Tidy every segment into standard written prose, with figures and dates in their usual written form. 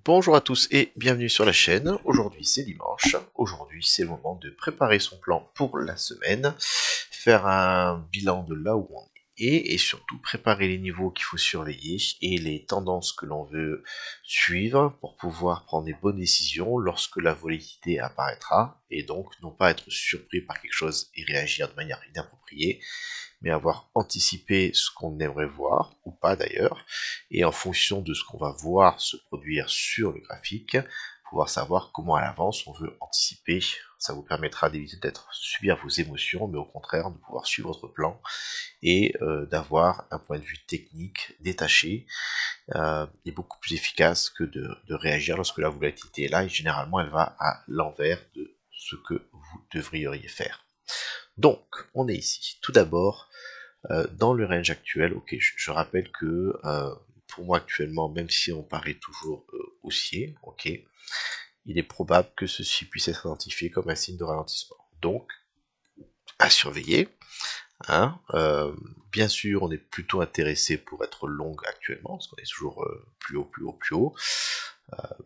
Bonjour à tous et bienvenue sur la chaîne. Aujourd'hui c'est dimanche. Aujourd'hui c'est le moment de préparer son plan pour la semaine, faire un bilan de là où on est et surtout préparer les niveaux qu'il faut surveiller et les tendances que l'on veut suivre pour pouvoir prendre des bonnes décisions lorsque la volatilité apparaîtra et donc non pas être surpris par quelque chose et réagir de manière inappropriée, mais avoir anticipé ce qu'on aimerait voir, ou pas d'ailleurs, et en fonction de ce qu'on va voir se produire sur le graphique, pouvoir savoir comment à l'avance on veut anticiper. Ça vous permettra d'éviter d'être subir vos émotions, mais au contraire de pouvoir suivre votre plan et d'avoir un point de vue technique détaché et beaucoup plus efficace que de réagir lorsque la volatilité est là, et généralement elle va à l'envers de ce que vous devriez faire. Donc, on est ici. Tout d'abord, dans le range actuel, ok, je rappelle que pour moi actuellement, même si on paraît toujours haussier, ok, il est probable que ceci puisse être identifié comme un signe de ralentissement. Donc, à surveiller. Hein, bien sûr, on est plutôt intéressé pour être long actuellement, parce qu'on est toujours plus haut, plus haut, plus haut.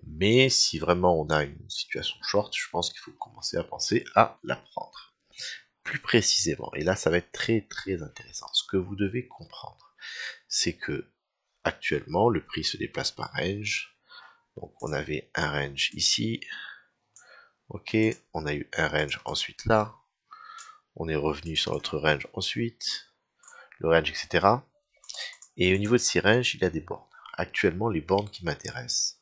Mais si vraiment on a une situation short, je pense qu'il faut commencer à penser à la prendre. Plus précisément, et là ça va être très très intéressant, ce que vous devez comprendre, c'est que actuellement le prix se déplace par range. Donc on avait un range ici, ok, on a eu un range ensuite là, on est revenu sur notre range ensuite, le range, etc. Et au niveau de ces ranges, il y a des bornes. Actuellement, les bornes qui m'intéressent,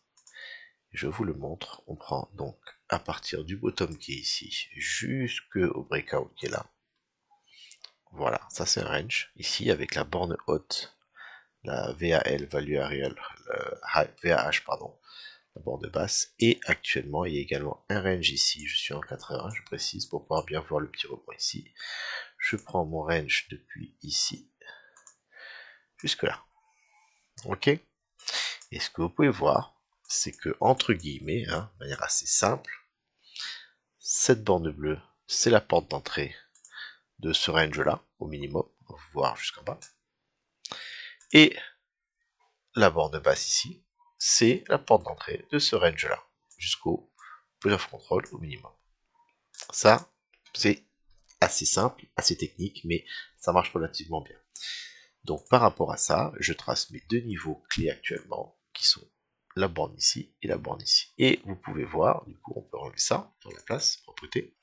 je vous le montre, on prend donc à partir du bottom qui est ici, jusqu'au breakout qui est là. Voilà, ça c'est un range, ici avec la borne haute, la VAL, Value Area, VAH, pardon, la borne basse, et actuellement il y a également un range ici, je suis en 80, je précise, pour pouvoir bien voir le petit rebond ici. Je prends mon range depuis ici, jusque là, ok. Et ce que vous pouvez voir, c'est que, entre guillemets, hein, de manière assez simple, cette borne bleue, c'est la porte d'entrée de ce range-là, au minimum, voire jusqu'en bas. Et la borne basse ici, c'est la porte d'entrée de ce range-là, jusqu'au point of control au minimum. Ça, c'est assez simple, assez technique, mais ça marche relativement bien. Donc par rapport à ça, je trace mes deux niveaux clés actuellement, qui sont la borne ici et la borne ici. Et vous pouvez voir, du coup on peut enlever ça dans la place, propreté,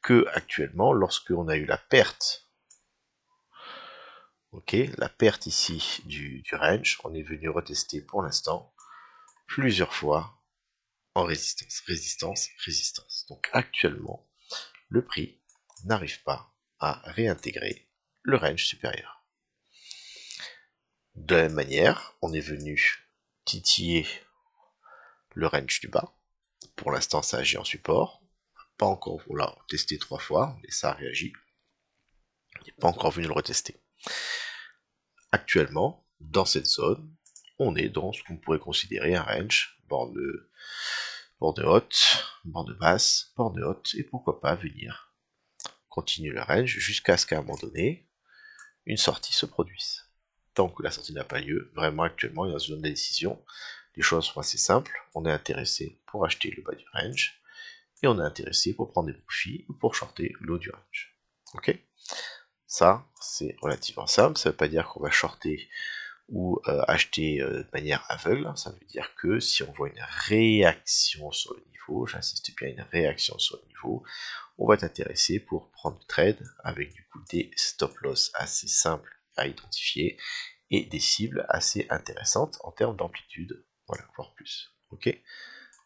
que actuellement, lorsque on a eu la perte, ok, la perte ici du range, on est venu retester pour l'instant plusieurs fois en résistance, résistance, résistance. Donc actuellement, le prix n'arrive pas à réintégrer le range supérieur. De la même manière, on est venu titiller le range du bas. Pour l'instant, ça agit en support. Pas encore, on l'a testé 3 fois, mais ça a réagi. Il n'est pas encore venu le retester. Actuellement, dans cette zone, on est dans ce qu'on pourrait considérer un range, borne haute, borne basse, borne haute, et pourquoi pas venir continuer le range jusqu'à ce qu'à un moment donné, une sortie se produise. Tant que la sortie n'a pas lieu, vraiment actuellement, il y a une zone de décision. Les choses sont assez simples. On est intéressé pour acheter le bas du range et on est intéressé pour prendre des profits ou pour shorter le haut du range. Ok? Ça, c'est relativement simple. Ça ne veut pas dire qu'on va shorter ou acheter de manière aveugle. Ça veut dire que si on voit une réaction sur le niveau, j'insiste bien, une réaction sur le niveau, on va être intéressé pour prendre le trade avec du coup des stop loss assez simples à identifier et des cibles assez intéressantes en termes d'amplitude, voilà, voire plus. Ok,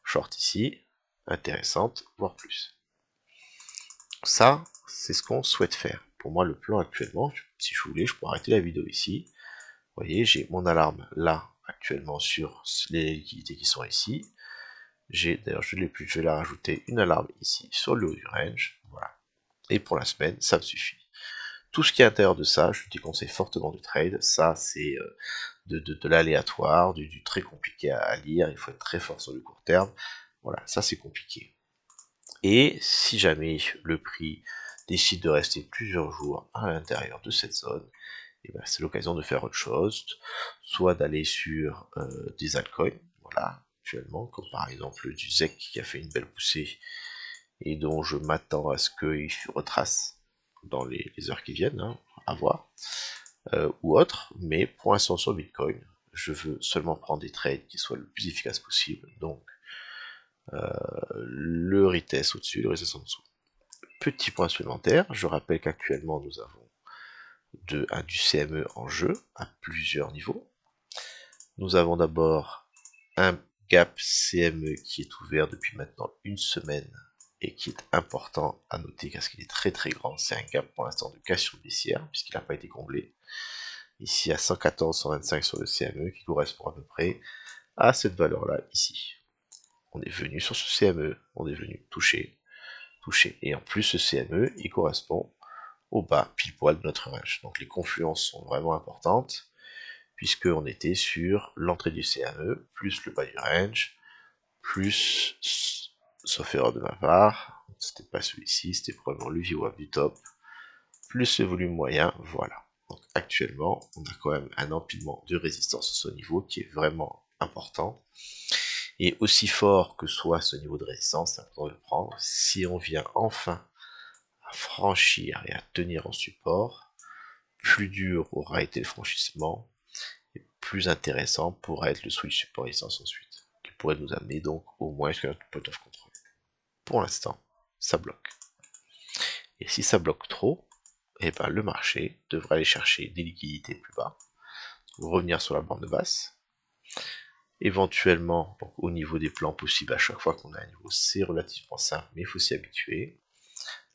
short ici, intéressante, voire plus. Ça, c'est ce qu'on souhaite faire. Pour moi, le plan actuellement, si je voulais, je pourrais arrêter la vidéo ici. Vous voyez, j'ai mon alarme là, actuellement, sur les liquidités qui sont ici. J'ai, d'ailleurs, je ne l'ai plus, je vais la rajouter, une alarme ici, sur le haut du range. Voilà. Et pour la semaine, ça me suffit. Tout ce qui est à l'intérieur de ça, je vous déconseille fortement de trade. Ça, c'est de l'aléatoire, du très compliqué à lire. Il faut être très fort sur le court terme. Voilà, ça c'est compliqué. Et si jamais le prix décide de rester plusieurs jours à l'intérieur de cette zone, et ben c'est l'occasion de faire autre chose, soit d'aller sur des altcoins, voilà, actuellement, comme par exemple du ZEC qui a fait une belle poussée et dont je m'attends à ce qu'il retrace dans les heures qui viennent, hein, à voir, ou autre, mais pour l'instant sur Bitcoin, je veux seulement prendre des trades qui soient le plus efficaces possible, donc le retest au-dessus, le retest en dessous. Petit point supplémentaire, je rappelle qu'actuellement nous avons du CME en jeu à plusieurs niveaux. Nous avons d'abord un gap CME qui est ouvert depuis maintenant une semaine et qui est important à noter parce qu'il est très très grand. C'est un gap pour l'instant de cassure baissière puisqu'il n'a pas été comblé. Ici à 114,125 sur le CME qui correspond à peu près à cette valeur là ici. On est venu sur ce CME, on est venu toucher, et en plus ce CME il correspond au bas pile poil de notre range. Donc les confluences sont vraiment importantes puisqu'on était sur l'entrée du CME, plus le bas du range, plus, sauf erreur de ma part, c'était pas celui-ci, c'était probablement le VWAP du top, plus le volume moyen, voilà. Donc actuellement, on a quand même un empilement de résistance à ce niveau qui est vraiment important. Et aussi fort que soit ce niveau de résistance, c'est important de le prendre, si on vient enfin à franchir et à tenir en support, plus dur aura été le franchissement, et plus intéressant pourra être le switch support résistance ensuite, qui pourrait nous amener donc au moins jusqu'à notre point of control. Pour l'instant, ça bloque. Et si ça bloque trop, et ben le marché devrait aller chercher des liquidités plus bas, revenir sur la bande basse, éventuellement donc, au niveau des plans possibles à chaque fois qu'on a un niveau, c'est relativement simple, mais il faut s'y habituer.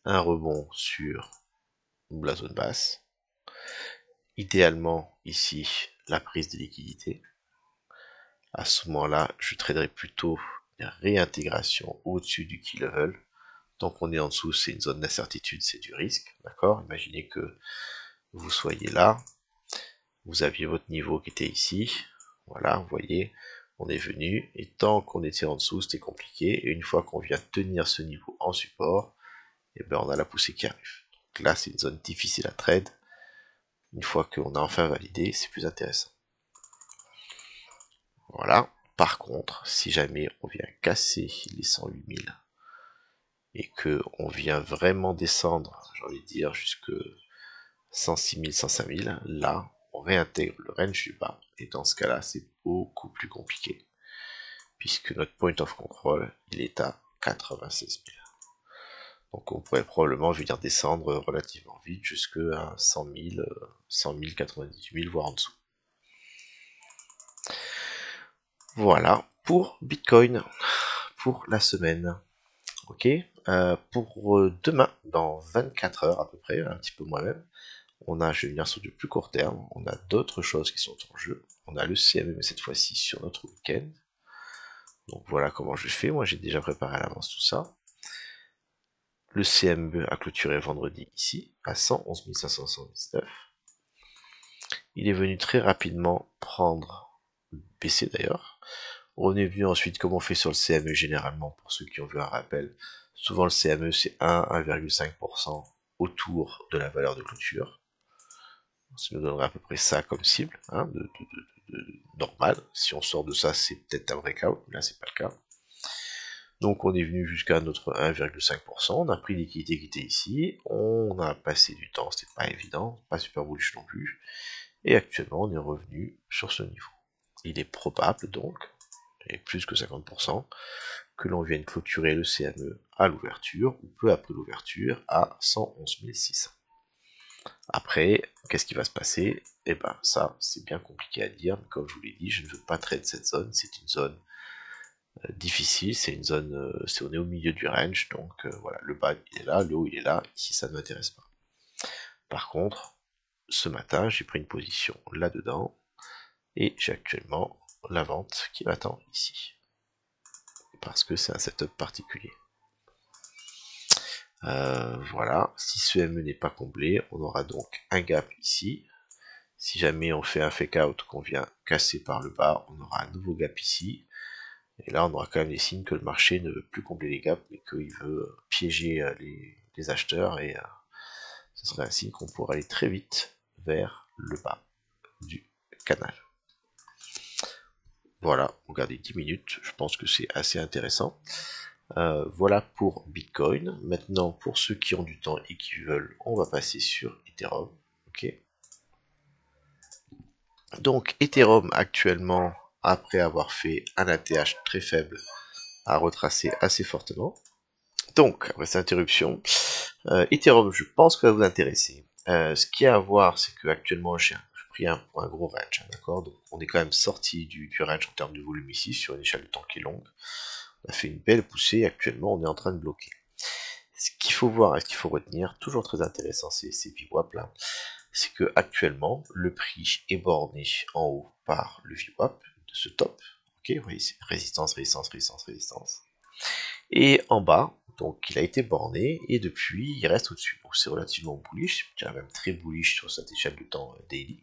Un rebond sur la zone basse, idéalement ici la prise des liquidités. À ce moment-là, je traderai plutôt la réintégration au-dessus du key level. Tant qu'on est en dessous, c'est une zone d'incertitude, c'est du risque, d'accord? Imaginez que vous soyez là, vous aviez votre niveau qui était ici, voilà, vous voyez, on est venu, et tant qu'on était en dessous, c'était compliqué, et une fois qu'on vient tenir ce niveau en support, et ben on a la poussée qui arrive. Donc là, c'est une zone difficile à trade. Une fois qu'on a enfin validé, c'est plus intéressant. Voilà. Par contre, si jamais on vient casser les 108 000 et que on vient vraiment descendre, j'ai envie de dire, jusque 106 000, 105 000, là, on réintègre le range du bas. Et dans ce cas-là, c'est beaucoup plus compliqué. Puisque notre point of control, il est à 96 000. Donc on pourrait probablement venir descendre relativement vite jusqu'à 100 000, 100 000, 98 000, voire en dessous. Voilà pour Bitcoin, pour la semaine. Ok, pour demain, dans 24 heures à peu près, un petit peu moins même, je vais venir sur du plus court terme, on a d'autres choses qui sont en jeu. On a le CME, mais cette fois-ci sur notre week-end. Donc voilà comment je fais, moi j'ai déjà préparé à l'avance tout ça. Le CME a clôturé vendredi ici, à 111 579. Il est venu très rapidement baisser d'ailleurs. On est venu ensuite, comme on fait sur le CME généralement, pour ceux qui ont vu un rappel, souvent le CME c'est 1,5% autour de la valeur de clôture. Ça nous donnerait à peu près ça comme cible, hein, normal. Si on sort de ça, c'est peut-être un breakout, mais là c'est pas le cas. Donc on est venu jusqu'à notre 1,5%, on a pris les liquidités qui étaient ici, on a passé du temps, c'était pas évident, pas super bullish non plus, et actuellement on est revenu sur ce niveau. Il est probable donc, et plus que 50%, que l'on vienne clôturer le CME à l'ouverture, ou peu après l'ouverture, à 111 600. Après, qu'est-ce qui va se passer? Eh ben ça, c'est bien compliqué à dire, mais comme je vous l'ai dit, je ne veux pas trade cette zone, c'est une zone difficile, c'est une zone, on est au milieu du range, donc voilà, le bas il est là, le haut il est là, ici ça ne m'intéresse pas. Par contre, ce matin, j'ai pris une position là-dedans, et j'ai actuellement la vente qui m'attend ici, parce que c'est un setup particulier. Voilà, si ce ME n'est pas comblé, on aura donc un gap ici. Si jamais on fait un fake out qu'on vient casser par le bas, on aura un nouveau gap ici. Et là, on aura quand même des signes que le marché ne veut plus combler les gaps, mais qu'il veut piéger les acheteurs, et ce serait un signe qu'on pourrait aller très vite vers le bas du canal. Voilà, regardez 10 minutes, je pense que c'est assez intéressant. Voilà pour Bitcoin. Maintenant, pour ceux qui ont du temps et qui veulent, on va passer sur Ethereum. Ok. Donc Ethereum actuellement, après avoir fait un ATH très faible, a retracé assez fortement. Donc, après cette interruption, Ethereum, je pense que ça va vous intéresser. Ce qu'il y a à voir, c'est que actuellement j'ai pris un gros range, hein, d'accord. Donc on est quand même sorti du range en termes de volume ici, sur une échelle de temps qui est longue. On a fait une belle poussée, et actuellement on est en train de bloquer. Ce qu'il faut voir et ce qu'il faut retenir, toujours très intéressant, c'est ces VWAP là, c'est que actuellement le prix est borné en haut par le VWAP de ce top. Ok, vous voyez, c'est résistance, résistance, résistance, résistance. Et en bas, donc il a été borné, et depuis il reste au-dessus. Donc c'est relativement bullish, je dirais même très bullish sur cette échelle de temps daily.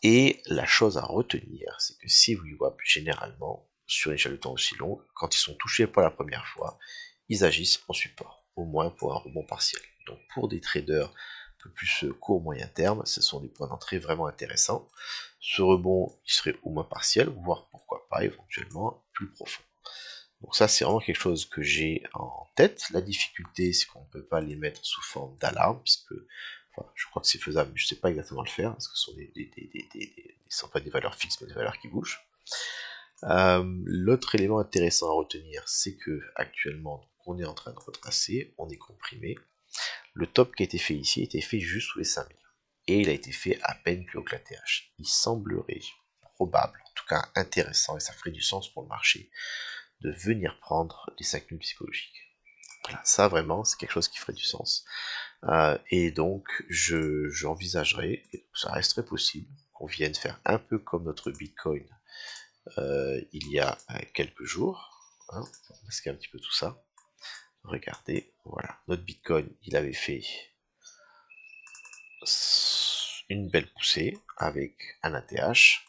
Et la chose à retenir, c'est que ces VWAP, généralement, sur une échelle de temps aussi longue, quand ils sont touchés pour la première fois, ils agissent en support, au moins pour un rebond partiel. Donc pour des traders un peu plus court moyen terme, ce sont des points d'entrée vraiment intéressants. Ce rebond, il serait au moins partiel, voire pourquoi pas éventuellement plus profond. Donc ça, c'est vraiment quelque chose que j'ai en tête. La difficulté, c'est qu'on ne peut pas les mettre sous forme d'alarme, puisque enfin, je crois que c'est faisable, mais je ne sais pas exactement le faire, parce que ce sont sont pas des valeurs fixes, mais des valeurs qui bougent. L'autre élément intéressant à retenir, c'est que actuellement, on est en train de retracer, on est comprimé. Le top qui a été fait ici a été fait juste sous les 5000. Et il a été fait à peine plus haut que la TH. Il semblerait probable, en tout cas intéressant, et ça ferait du sens pour le marché, de venir prendre les 5000 psychologiques. Voilà, ça vraiment, c'est quelque chose qui ferait du sens. Et donc, j'envisagerais, et ça resterait possible, qu'on vienne faire un peu comme notre Bitcoin il y a quelques jours. Hein, on va masquer un petit peu tout ça. Regardez, voilà, notre Bitcoin, il avait fait une belle poussée avec un ATH.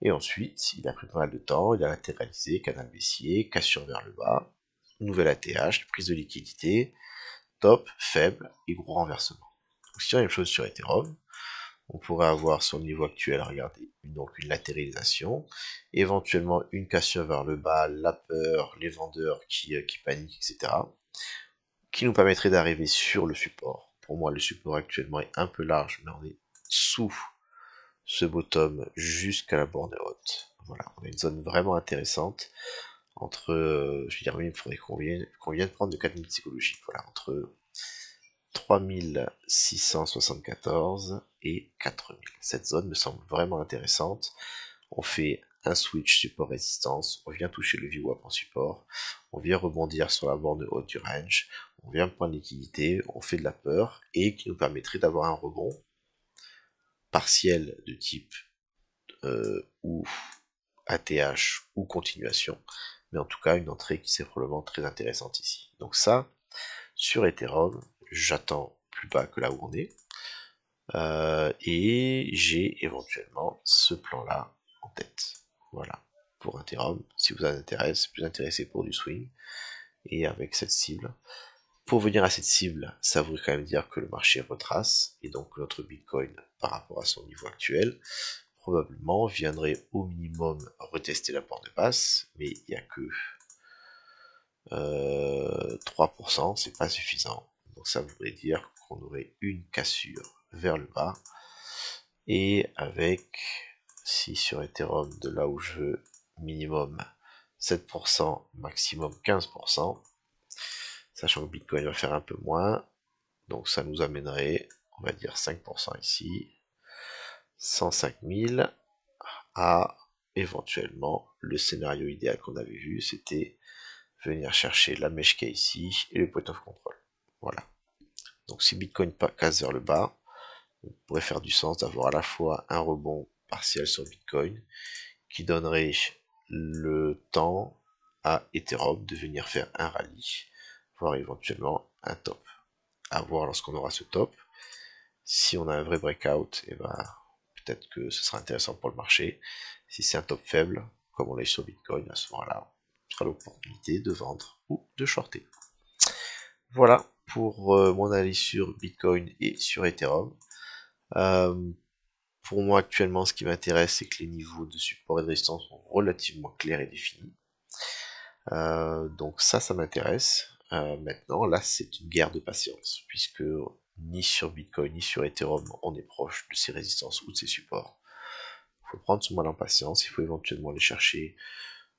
Et ensuite, il a pris pas mal de temps, il a latéralisé, canal baissier, cassure vers le bas, nouvelle ATH, prise de liquidité, top, faible et gros renversement. Donc, si on a la même chose sur Ethereum, on pourrait avoir sur le niveau actuel, regardez, donc une latéralisation, éventuellement une cassure vers le bas, la peur, les vendeurs qui paniquent, etc., qui nous permettrait d'arriver sur le support. Pour moi, le support actuellement est un peu large, mais on est sous ce bottom jusqu'à la borne haute. Voilà, on a une zone vraiment intéressante entre, je veux dire, même il faudrait qu'on vienne prendre de 4000 psychologiques, voilà, entre 3674 et 4000. Cette zone me semble vraiment intéressante. On fait un switch support-résistance, on vient toucher le VWAP en support, on vient rebondir sur la borne haute du range, on vient prendre liquidité, on fait de la peur, et qui nous permettrait d'avoir un rebond partiel de type ou ATH ou continuation, mais en tout cas une entrée qui c'est probablement très intéressante ici. Donc ça, sur Ethereum, j'attends plus bas que là où on est, et j'ai éventuellement ce plan-là en tête. Voilà, pour Ethereum, si vous en intéresse, plus intéressé pour du swing, et avec cette cible. Pour venir à cette cible, ça voudrait quand même dire que le marché retrace, et donc notre Bitcoin, par rapport à son niveau actuel, probablement viendrait au minimum retester la borne basse, mais il n'y a que 3%, c'est pas suffisant. Donc ça voudrait dire qu'on aurait une cassure vers le bas, et avec, si sur Ethereum, de là où je veux, minimum 7%, maximum 15%, sachant que Bitcoin va faire un peu moins, donc ça nous amènerait, on va dire 5% ici, 105 000, à éventuellement le scénario idéal qu'on avait vu, c'était venir chercher la mèche qui est ici et le point of control. Voilà. Donc si Bitcoin casse vers le bas, on pourrait faire du sens d'avoir à la fois un rebond partiel sur Bitcoin qui donnerait le temps à Ethereum de venir faire un rallye, voire éventuellement un top. À voir lorsqu'on aura ce top. Si on a un vrai breakout, et ben peut-être que ce sera intéressant pour le marché. Si c'est un top faible, comme on l'a eu sur Bitcoin, à ce moment-là, ce sera l'opportunité de vendre ou de shorter. Voilà pour mon analyse sur Bitcoin et sur Ethereum. Pour moi actuellement, ce qui m'intéresse, c'est que les niveaux de support et de résistance sont relativement clairs et définis. Donc ça m'intéresse. Maintenant, là, c'est une guerre de patience, puisque ni sur Bitcoin ni sur Ethereum, on est proche de ces résistances ou de ces supports. Il faut prendre son mal en patience, il faut éventuellement aller chercher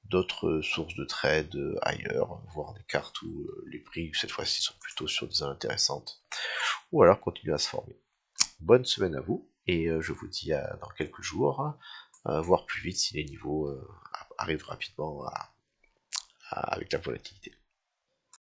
d'autres sources de trade ailleurs, voir des cartes où les prix cette fois-ci sont plutôt sur des zones intéressantes, ou alors continuer à se former. Bonne semaine à vous, et je vous dis dans quelques jours, voire plus vite si les niveaux arrivent rapidement avec la volatilité.